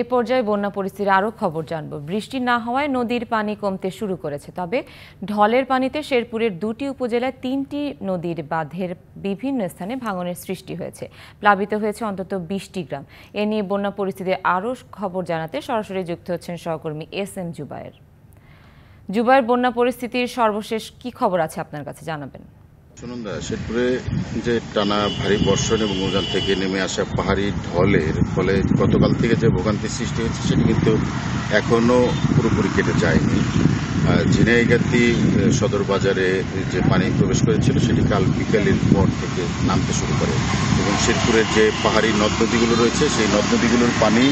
এ পর্যায়ে বন্যা পরিস্থিতির আরও খবর জানব। বৃষ্টি না হওয়ায় নদীর পানি কমতে শুরু করেছে, তবে ঢলের পানিতে শেরপুরের 2টি উপজেলায় 3টি নদীর বাঁধের বিভিন্ন স্থানে ভাঙনের সৃষ্টি হয়েছে। প্লাবিত হয়েছে অন্তত 20টি গ্রাম। এ নিয়ে বন্যা পরিস্থিতির আরও খবর জানাতে সরাসরি যুক্ত হচ্ছেন সহকর্মী এস.এম. জুবায়ের। জুবায়ের, বন্যা পরিস্থিতির সর্বশেষ কি খবর আছে আপনার কাছে, জানাবেন। সুনন্দা, শেরপুরে যে টানা ভারী বর্ষণ এবং উজান থেকে নেমে আসা পাহাড়ি ঢলের ফলে গতকাল থেকে যে ভোগান্তির সৃষ্টি হয়েছে সেটি কিন্তু এখনো পুরোপুরি কেটে যায়নি। ঝিনাইগাতি সদর বাজারে যে পানি প্রবেশ করেছিল সেটি কাল বিকেলের পর থেকে নামতে শুরু করে এবং শেরপুরের যে পাহাড়ি নদ নদীগুলো রয়েছে সেই নদ নদীগুলোর পানি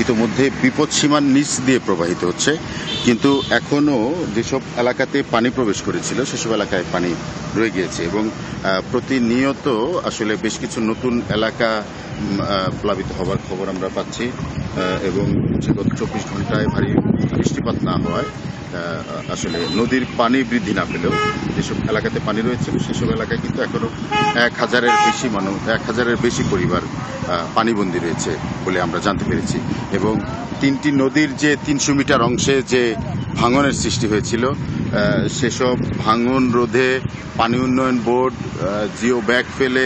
ইতোমধ্যে বিপদসীমার নিচ দিয়ে প্রবাহিত হচ্ছে, কিন্তু এখনও যেসব এলাকাতে পানি প্রবেশ করেছিল সেসব এলাকায় পানি রয়ে গিয়েছে এবং প্রতিনিয়ত আসলে বেশ কিছু নতুন এলাকা প্লাবিত হওয়ার খবর আমরা পাচ্ছি এবং গত 24 ঘন্টায় ভারী বৃষ্টিপাত না হওয়ায় আসলে নদীর পানি বৃদ্ধি না পেলেও যেসব এলাকাতে পানি রয়েছে সেসব এলাকায় কিন্তু এখনো 1000-এর বেশি মানুষ, 1000-এর বেশি পরিবার পানিবন্দী রয়েছে বলে আমরা জানতে পেরেছি এবং 3টি নদীর যে 300 মিটার অংশে যে ভাঙনের সৃষ্টি হয়েছিল সেসব ভাঙন রোধে পানি উন্নয়ন বোর্ড জিও ব্যাগ ফেলে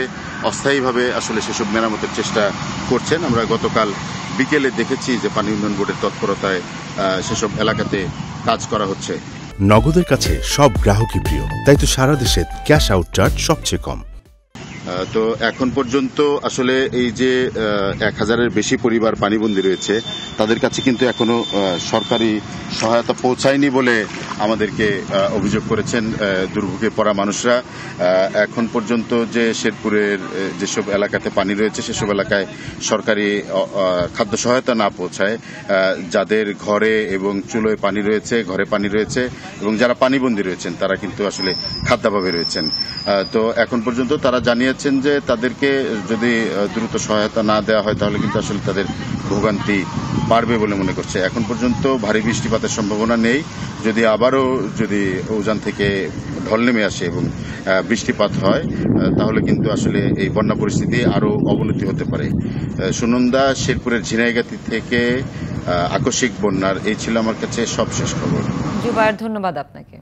অস্থায়ীভাবে আসলে সেসব মেরামতের চেষ্টা করছেন। আমরা গতকাল বিকেলে দেখেছি যে পানি উন্নয়ন বোর্ডের তৎপরতায় সেসব এলাকাতে কাজ করা হচ্ছে। নগদের কাছে সব গ্রাহকই প্রিয়, তাই তো সারা দেশে ক্যাশ আউট চার্জ সবচেয়ে কম। তো এখন পর্যন্ত আসলে এই যে 1000-এর বেশি পরিবার পানিবন্দী রয়েছে তাদের কাছে কিন্তু এখনো সরকারি সহায়তা পৌঁছায়নি বলে আমাদেরকে অভিযোগ করেছেন দুর্ভোগে পড়া মানুষরা। এখন পর্যন্ত যে শেরপুরের যেসব এলাকাতে পানি রয়েছে সেসব এলাকায় সরকারি খাদ্য সহায়তা না পৌঁছায়, যাদের ঘরে এবং চুলোয় পানি রয়েছে, ঘরে পানি রয়েছে এবং যারা পানিবন্দী রয়েছেন তারা কিন্তু আসলে খাদ্যাভাবে রয়েছেন। তো এখন পর্যন্ত তারা জানিয়েছেন যে তাদেরকে যদি দ্রুত সহায়তা না দেওয়া হয় তাহলে কিন্তু আসলে তাদের ভোগান্তি বাড়বে বলে মনে করছে। এখন পর্যন্ত ভারী বৃষ্টিপাতের সম্ভাবনা নেই। যদি আবারও উজান থেকে ঢল নেমে আসে এবং বৃষ্টিপাত হয় তাহলে কিন্তু আসলে এই বন্যা পরিস্থিতি আরও অবনতি হতে পারে। সুনন্দা, শেরপুরের ঝিনাইগাতি থেকে আকস্মিক বন্যার এই ছিল আমার কাছে সবশেষ খবর। জুবায়ের, ধন্যবাদ আপনাকে।